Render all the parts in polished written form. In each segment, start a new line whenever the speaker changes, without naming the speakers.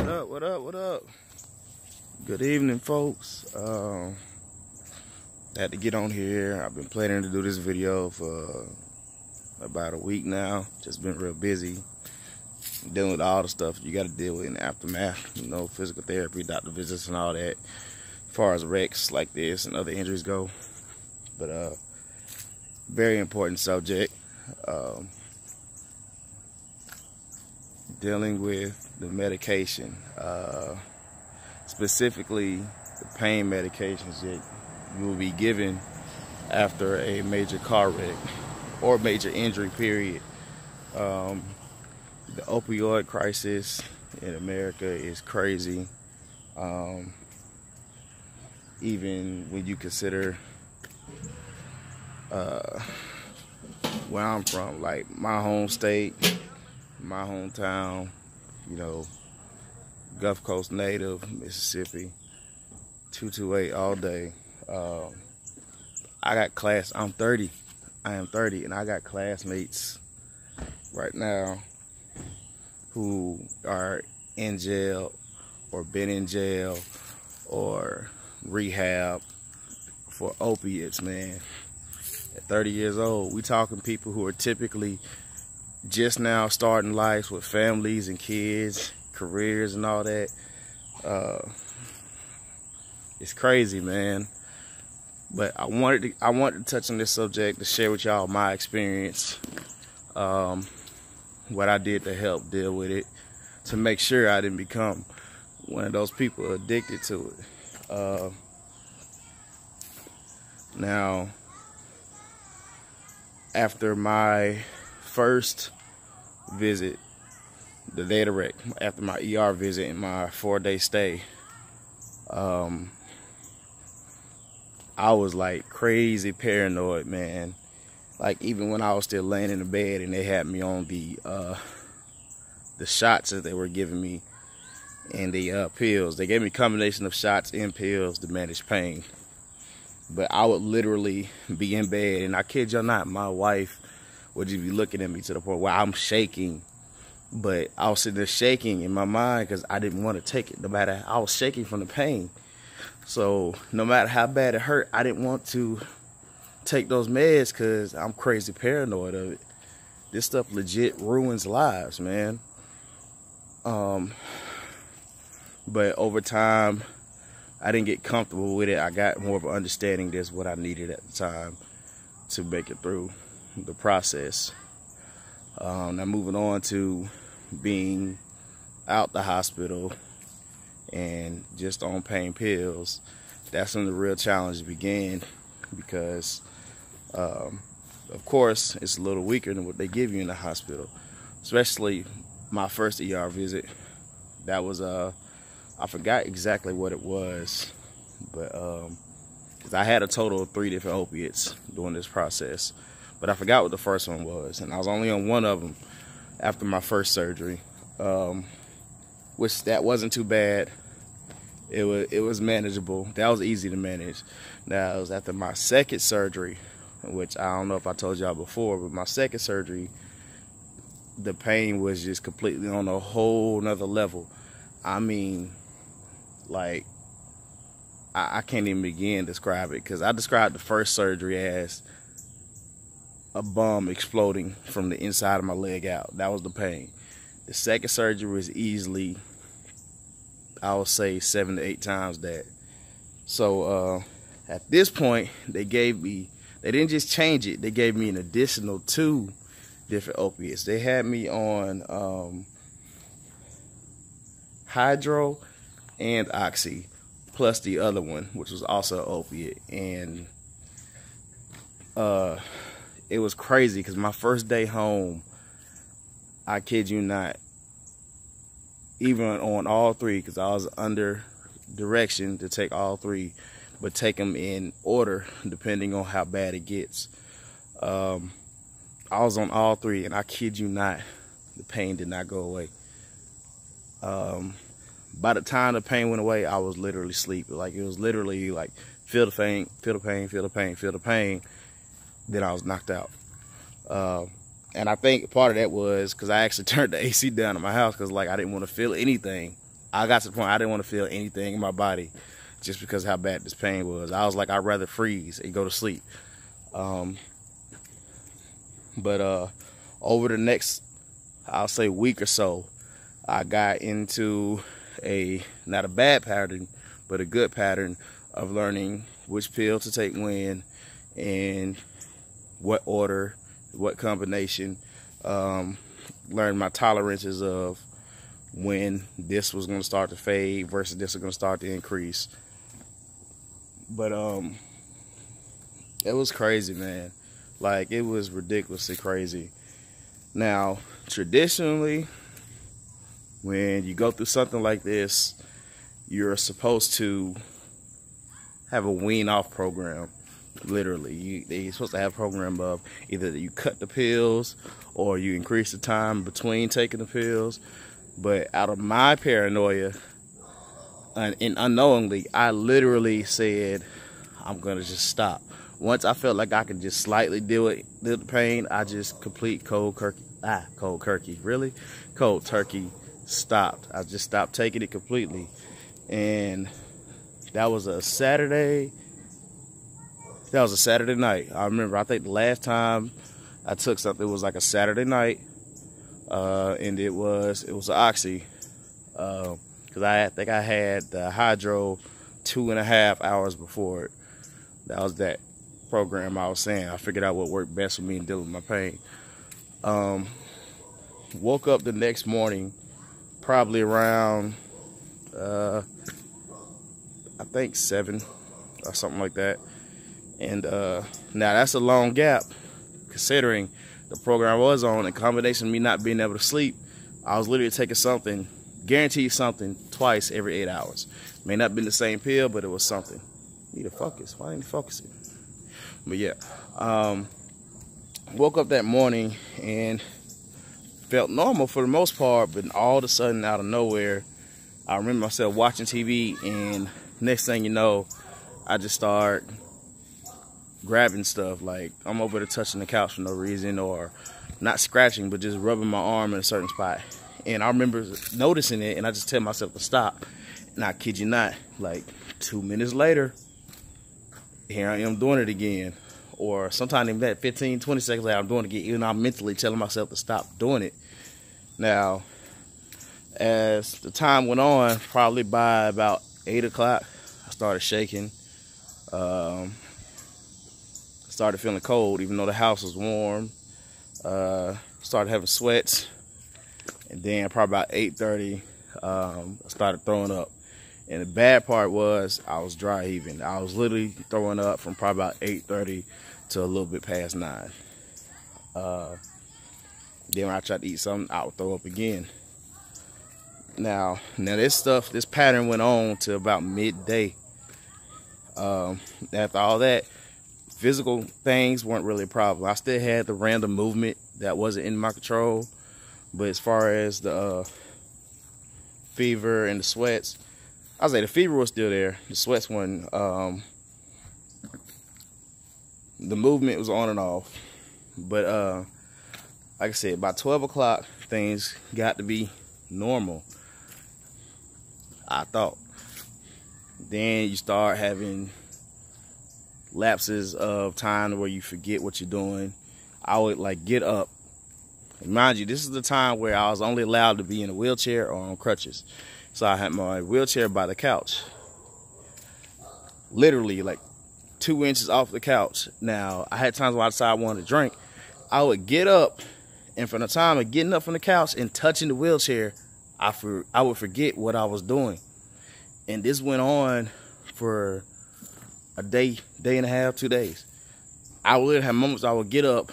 up, what up, what up? Good evening, folks. Had to get on here. I've been planning to do this video for about a week now. Just been real busy dealing with all the stuff you got to deal with in the aftermath. You know, physical therapy, doctor visits and all that, as far as wrecks like this and other injuries go. But very important subject. Dealing with the medication, specifically the pain medications that you will be given after a major car wreck or major injury, period. The opioid crisis in America is crazy. Even when you consider where I'm from, like my home state, my hometown, you know, Gulf Coast native, Mississippi, 228 all day. I'm 30. I am 30, and I got classmates right now who are in jail or been in jail or rehab for opiates, man. At 30 years old, we talking people who are typically just now starting lives with families and kids, careers and all that. It's crazy, man. But I wanted to touch on this subject to share with y'all my experience, what I did to help deal with it, to make sure I didn't become one of those people addicted to it. Now, after my first visit, the day of the wreck, after my ER visit and my 4-day stay, I was like crazy paranoid, man. Like even when I was still laying in the bed and they had me on the shots that they were giving me and the pills. They gave me a combination of shots and pills to manage pain. But I would literally be in bed, and I kid you not, my wife would just be looking at me to the point where I'm shaking. But I was sitting there shaking in my mind because I didn't want to take it. No matter, I was shaking from the pain. So no matter how bad it hurt, I didn't want to take those meds because I'm crazy paranoid of it. This stuff legit ruins lives, man. But over time, I didn't get comfortable with it. I got more of an understanding that's what I needed at the time to make it through the process. Now moving on to being out the hospital and just on pain pills, that's when the real challenge began, because of course it's a little weaker than what they give you in the hospital. Especially my first ER visit, that was I forgot exactly what it was, but because I had a total of 3 different opiates during this process, but I forgot what the first one was, and I was only on one of them after my first surgery, which that wasn't too bad. It was manageable. That was easy to manage. Now it was after my second surgery, which I don't know if I told y'all before, but my second surgery, the pain was just completely on a whole nother level. I mean, like, I can't even begin to describe it, because I described the first surgery as a bomb exploding from the inside of my leg out. That was the pain. The second surgery was easily, I would say, 7 to 8 times that. So at this point, they didn't just change it, they gave me an additional 2 different opiates. They had me on Hydro and Oxy, plus the other one, which was also an opiate. And it was crazy, because my first day home, I kid you not, even on all 3, because I was under direction to take all 3, but take them in order depending on how bad it gets. I was on all 3, and I kid you not, the pain did not go away. By the time the pain went away, I was literally asleep. Like, it was literally like, feel the pain, feel the pain, feel the pain, feel the pain. Then I was knocked out. And I think part of that was because I actually turned the AC down in my house, because like I didn't want to feel anything. I got to the point I didn't want to feel anything in my body just because of how bad this pain was. I was like, I'd rather freeze and go to sleep. But over the next, I'll say, week or so, I got into not a bad pattern, but a good pattern of learning which pill to take when, and what order, what combination. Learned my tolerances of when this was going to start to fade versus this was going to start to increase. But it was crazy, man. Like, it was ridiculously crazy. Now, traditionally, when you go through something like this, you're supposed to have a wean off program. Literally, you're supposed to have a program of either you cut the pills or you increase the time between taking the pills. But out of my paranoia and unknowingly, I literally said, I'm gonna just stop. Once I felt like I could just slightly deal with the pain, I just cold turkey stopped. I just stopped taking it completely. And that was a Saturday. That was a Saturday night. I remember, I think the last time I took something, it was like a Saturday night. And it was an Oxy. Because I think I had the Hydro 2.5 hours before it. That was that program I was saying. I figured out what worked best for me in dealing with my pain. Woke up the next morning, probably around, I think 7 or something like that. And now that's a long gap, considering the program I was on, in combination of me not being able to sleep. I was literally taking something, guaranteed something, twice every 8 hours. May not have been the same pill, but it was something. Need to focus. Why didn't you focus it? But yeah, woke up that morning and felt normal for the most part, but all of a sudden, out of nowhere, I remember myself watching TV, and next thing you know, I just start grabbing stuff. Like, I'm over there touching the couch for no reason, or not scratching, but just rubbing my arm in a certain spot. And I remember noticing it, and I just tell myself to stop. And I kid you not, like 2 minutes later, here I am doing it again. Or sometime in that 15, 20 seconds later, I'm doing it again, even though I'm mentally telling myself to stop doing it. Now, as the time went on, probably by about 8 o'clock, I started shaking. Started feeling cold, even though the house was warm. Started having sweats. And then probably about 8:30, I started throwing up. And the bad part was I was dry heaving. I was literally throwing up from probably about 8:30 to a little bit past 9. Then when I tried to eat something, I would throw up again. Now this pattern went on to about midday. After all that, physical things weren't really a problem. I still had the random movement that wasn't in my control. But as far as the fever and the sweats, I'll say the fever was still there. The sweats wasn't. The movement was on and off. But like I said, by 12 o'clock, things got to be normal, I thought. Then you start having lapses of time where you forget what you're doing. I would like get up. And mind you, this is the time where I was only allowed to be in a wheelchair or on crutches. So I had my wheelchair by the couch, literally like 2 inches off the couch. Now, I had times when I decided I wanted to drink. I would get up, and from the time of getting up from the couch and touching the wheelchair, I would forget what I was doing. And this went on for a day and a half, 2 days. I would have moments I would get up,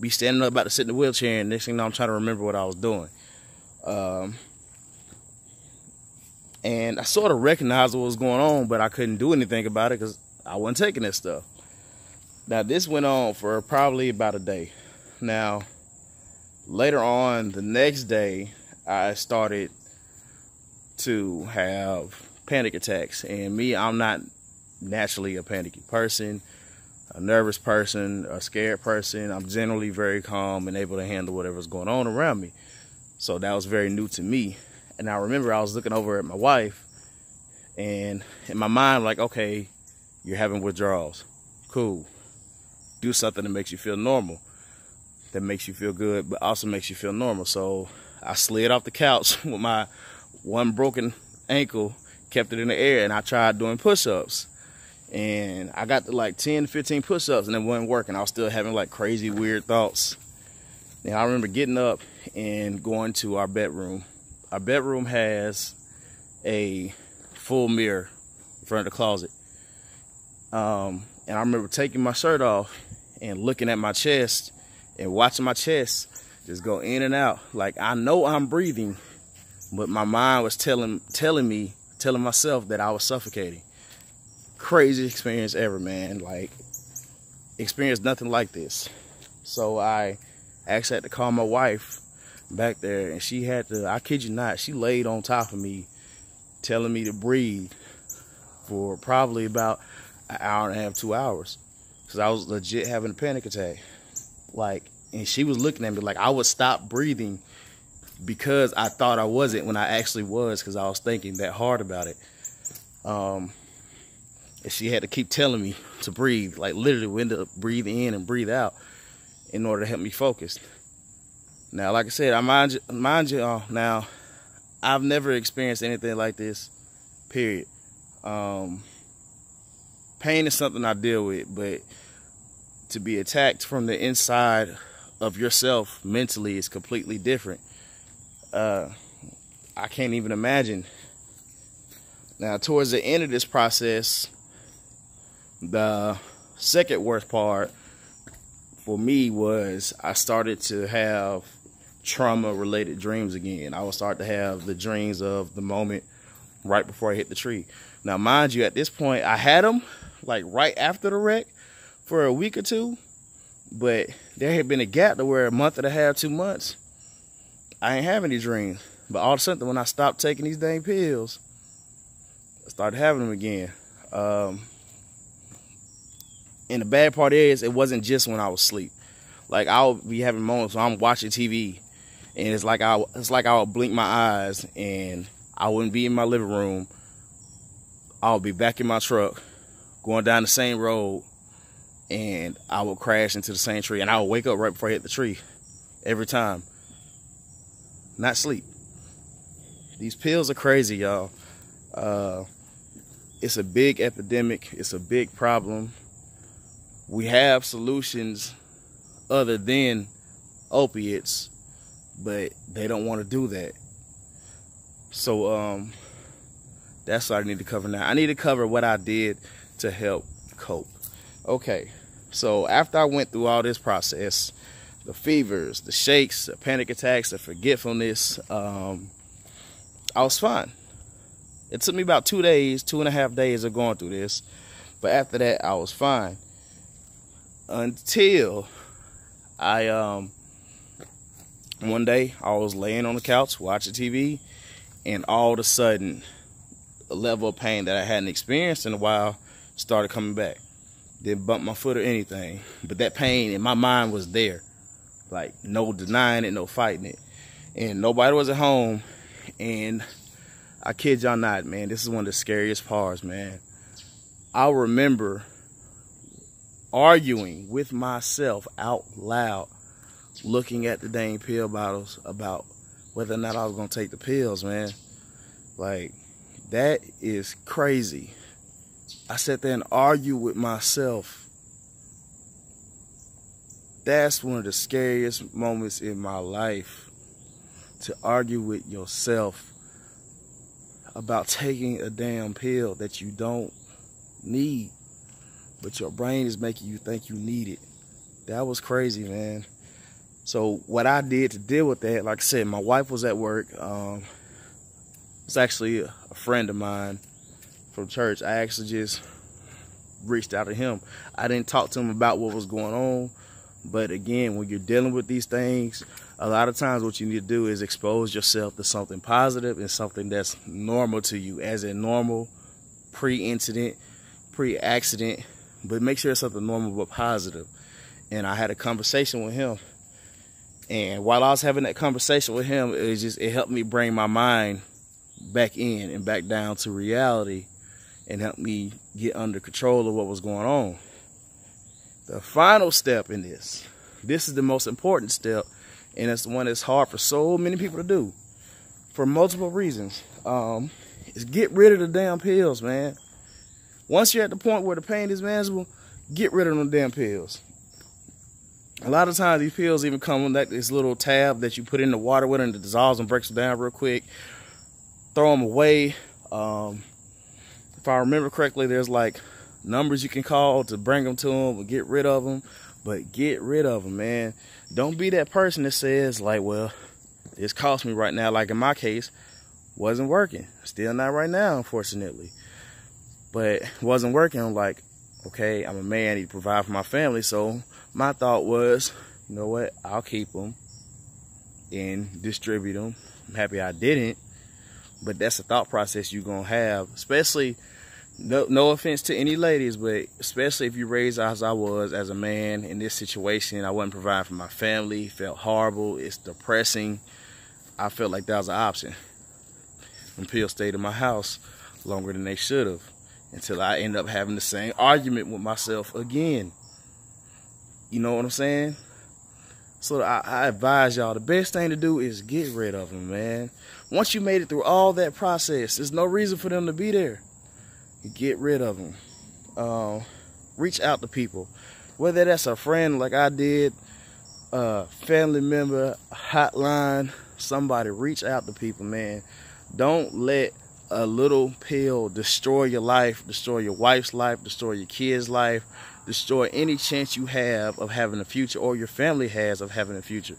be standing up about to sit in the wheelchair, and next thing you know, I'm trying to remember what I was doing. And I sort of recognized what was going on, but I couldn't do anything about it because I wasn't taking that stuff. Now, this went on for probably about a day. Now, later on, the next day, I started to have panic attacks. And me, I'm not naturally a panicky person, a nervous person, a scared person. I'm generally very calm and able to handle whatever's going on around me. So that was very new to me. And I remember I was looking over at my wife, and in my mind, like, okay, you're having withdrawals. Cool. Do something that makes you feel normal, that makes you feel good, but also makes you feel normal. So I slid off the couch with my one broken ankle, kept it in the air, and I tried doing push-ups. And I got to like 10 to 15 push-ups, and it wasn't working. I was still having like crazy, weird thoughts. And I remember getting up and going to our bedroom. Our bedroom has a full mirror in front of the closet. And I remember taking my shirt off and looking at my chest and watching my chest just go in and out. Like, I know I'm breathing, but my mind was telling myself that I was suffocating. Crazy experience ever, man. Like, experienced nothing like this. So I actually had to call my wife back there, and she had to, I kid you not, she laid on top of me telling me to breathe for probably about an hour and a half, 2 hours, because I was legit having a panic attack. Like, and she was looking at me like I would stop breathing because I thought I wasn't when I actually was, because I was thinking that hard about it. And she had to keep telling me to breathe, like literally when to breathe in and breathe out in order to help me focus. Now, like I said, I mind you, now, I've never experienced anything like this, period. Pain is something I deal with, but to be attacked from the inside of yourself mentally is completely different. I can't even imagine. Now, towards the end of this process, the second worst part for me was I started to have trauma-related dreams again. I would start to have the dreams of the moment right before I hit the tree. Now, mind you, at this point, I had them like right after the wreck for a week or two, but there had been a gap to where a month and a half, 2 months, I ain't have any dreams. But all of a sudden, when I stopped taking these dang pills, I started having them again. And the bad part is, it wasn't just when I was asleep. Like, I'll be having moments where I'm watching TV, and it's like I would blink my eyes, and I wouldn't be in my living room. I'll be back in my truck, going down the same road, and I would crash into the same tree, and I would wake up right before I hit the tree, every time. Not sleep. These pills are crazy, y'all. It's a big epidemic. It's a big problem. We have solutions other than opiates, but they don't want to do that. So that's what I need to cover now. I need to cover what I did to help cope. Okay, so after I went through all this process, the fevers, the shakes, the panic attacks, the forgetfulness, I was fine. It took me about 2 days, 2.5 days of going through this, but after that, I was fine. Until one day I was laying on the couch watching TV, and all of a sudden a level of pain that I hadn't experienced in a while started coming back. Didn't bump my foot or anything, but that pain in my mind was there. Like, no denying it, no fighting it. And nobody was at home, and I kid y'all not, man, this is one of the scariest parts, man. I remember arguing with myself out loud, looking at the dang pill bottles about whether or not I was going to take the pills, man. Like, that is crazy. I sat there and argued with myself. That's one of the scariest moments in my life, to argue with yourself about taking a damn pill that you don't need, but your brain is making you think you need it. That was crazy, man. So what I did to deal with that, like I said, my wife was at work. It's actually a friend of mine from church. I actually just reached out to him. I didn't talk to him about what was going on, but again, when you're dealing with these things, a lot of times what you need to do is expose yourself to something positive and something that's normal to you, as in normal, pre-incident, pre-accident, but make sure it's something normal but positive. And I had a conversation with him, And while I was having that conversation with him, it helped me bring my mind back in and back down to reality and helped me get under control of what was going on. The final step in this is the most important step, and it's the one that's hard for so many people to do for multiple reasons, is get rid of the damn pills, man. Once you're at the point where the pain is manageable, get rid of them damn pills. A lot of times these pills even come with this little tab that you put in the water with and it dissolves and breaks them down real quick. Throw them away. If I remember correctly, there's like numbers you can call to bring them to them or get rid of them. But get rid of them, man. Don't be that person that says like, well, it's cost me right now. Like in my case, wasn't working. Still not right now, unfortunately. But wasn't working. I'm like, okay, I'm a man, I need to provide for my family. So my thought was, you know what, I'll keep them and distribute them. I'm happy I didn't, but that's the thought process you're going to have, especially, no offense to any ladies, but especially if you raised as I was as a man in this situation. I wasn't providing for my family, felt horrible, it's depressing. I felt like that was an option. And pills stayed in my house longer than they should have, until I end up having the same argument with myself again. You know what I'm saying? So I advise y'all, the best thing to do is get rid of them, man. Once you made it through all that process, there's no reason for them to be there. Get rid of them. Reach out to people. Whether that's a friend like I did, a family member, a hotline, somebody, reach out to people, man. Don't let a little pill destroy your life, destroy your wife's life, destroy your kids' life, destroy any chance you have of having a future or your family has of having a future.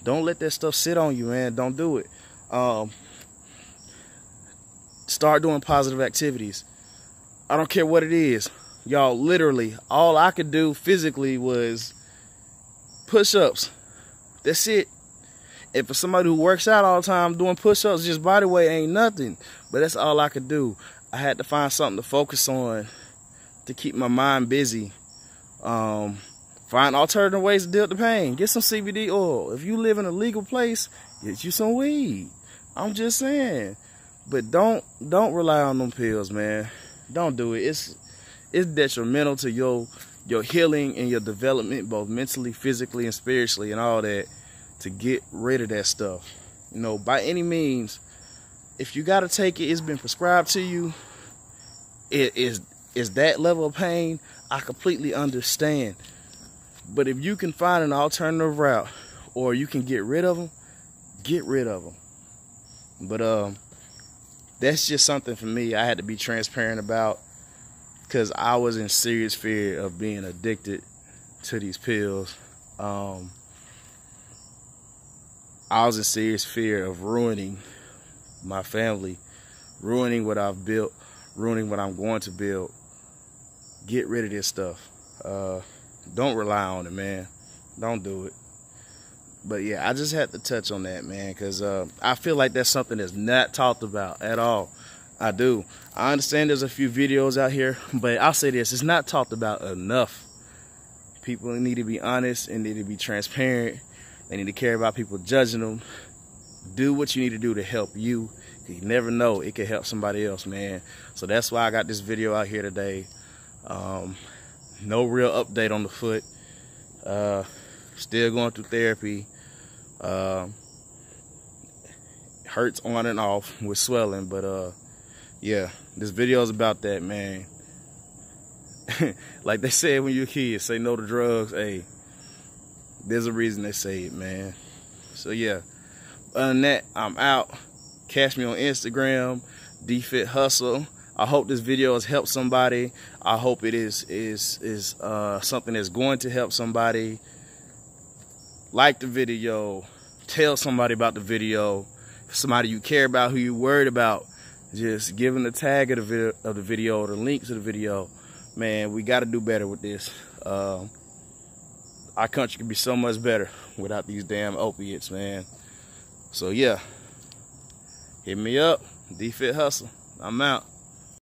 Don't let that stuff sit on you, man. Don't do it. Start doing positive activities. I don't care what it is. Y'all, literally, all I could do physically was push-ups. That's it. And for somebody who works out all the time, doing push-ups, just body weight ain't nothing. But that's all I could do. I had to find something to focus on to keep my mind busy. Find alternative ways to deal with the pain. Get some CBD oil. If you live in a legal place, get you some weed. I'm just saying. But don't rely on them pills, man. Don't do it. It's detrimental to your healing and your development, both mentally, physically, and spiritually, and all that. To get rid of that stuff, you know, by any means. If you gotta take it, it's been prescribed to you. It is that level of pain. I completely understand. But if you can find an alternative route, or you can get rid of them, get rid of them. But that's just something for me I had to be transparent about, because I was in serious fear of being addicted to these pills. I was in serious fear of ruining my family, ruining what I've built, ruining what I'm going to build. Get rid of this stuff. Don't rely on it, man. Don't do it. But yeah, I just had to touch on that, man, because I feel like that's something that's not talked about at all. I do. I understand there's a few videos out here, but I'll say this, it's not talked about enough. People need to be honest and need to be transparent. They need to care about people judging them. Do what you need to do to help you. You never know, it could help somebody else, man. So that's why I got this video out here today. No real update on the foot. Still going through therapy. Hurts on and off with swelling, but yeah, this video is about that, man. Like they said when you're a kid, say no to drugs. Hey, there's a reason they say it, man. So yeah, other than that, I'm out. Catch me on Instagram, DFitHustle. I hope this video has helped somebody. I hope it is something that's going to help somebody. Like the video. Tell somebody about the video. Somebody you care about, who you're worried about. Just give them the tag of the video or the link to the video. Man, we got to do better with this. Our country could be so much better without these damn opiates, man. So yeah, hit me up, DFitHustle. I'm out.